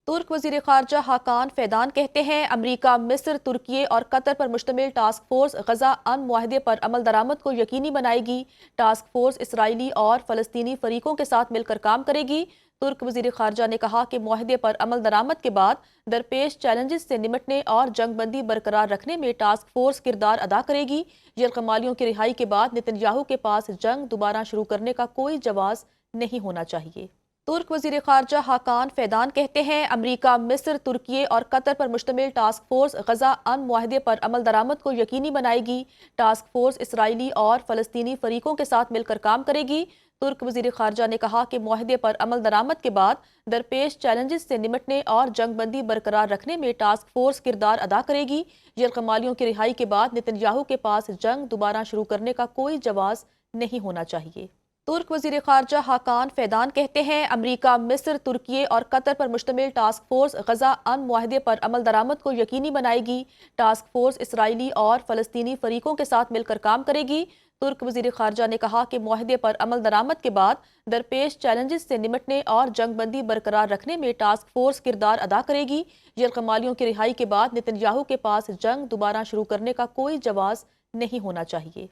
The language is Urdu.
ترک وزیر خارجہ حاکان فیدان کہتے ہیں امریکہ مصر، ترکی اور قطر پر مشتمل ٹاسک فورس غزہ امن معاہدے پر عمل درآمد کو یقینی بنائے گی۔ ٹاسک فورس اسرائیلی اور فلسطینی فریقوں کے ساتھ مل کر کام کرے گی۔ ترک وزیر خارجہ نے کہا کہ معاہدے پر عمل درآمد کے بعد درپیش چیلنجز سے نمٹنے اور جنگ بندی برقرار رکھنے میں ٹاسک فورس کردار ادا کرے گی۔ یرغمالیوں کی رہائی کے بعد نتن یاہو کے پاس جنگ دوبارہ شروع کرنے کا کوئی جواز نہیں ہونا چاہیے۔ ترک وزیر خارجہ حاکان فیدان کہتے ہیں امریکہ مصر، ترکی اور قطر پر مشتمل ٹاسک فورس غزہ امن معاہدے پر عمل درآمد کو یقینی بنائے گی۔ ٹاسک فورس اسرائیلی اور فلسطینی فریقوں کے ساتھ مل کر کام کرے گی۔ ترک وزیر خارجہ نے کہا کہ معاہدے پر عمل درآمد کے بعد درپیش چیلنجز سے نمٹنے اور جنگ بندی برقرار رکھنے میں ٹاسک فورس کردار ادا کرے گی۔ یرغمالیوں کی رہائی کے بعد نتن یاہو کے پاس جنگ دوبارہ شروع کرنے کا کوئی جواز نہیں ہونا چاہیے۔ ترک وزیر خارجہ حاکان فیدان کہتے ہیں امریکہ مصر، ترکی اور قطر پر مشتمل ٹاسک فورس غزہ امن معاہدے پر عمل درآمد کو یقینی بنائے گی۔ ٹاسک فورس اسرائیلی اور فلسطینی فریقوں کے ساتھ مل کر کام کرے گی۔ ترک وزیر خارجہ نے کہا کہ معاہدے پر عمل درآمد کے بعد درپیش چیلنجز سے نمٹنے اور جنگ بندی برقرار رکھنے میں ٹاسک فورس کردار ادا کرے گی۔ یرغمالیوں کی رہائی کے بعد نتن یاہو کے پاس جنگ دوبارہ شروع کرنے کا کوئی جواز نہیں ہونا چاہیے۔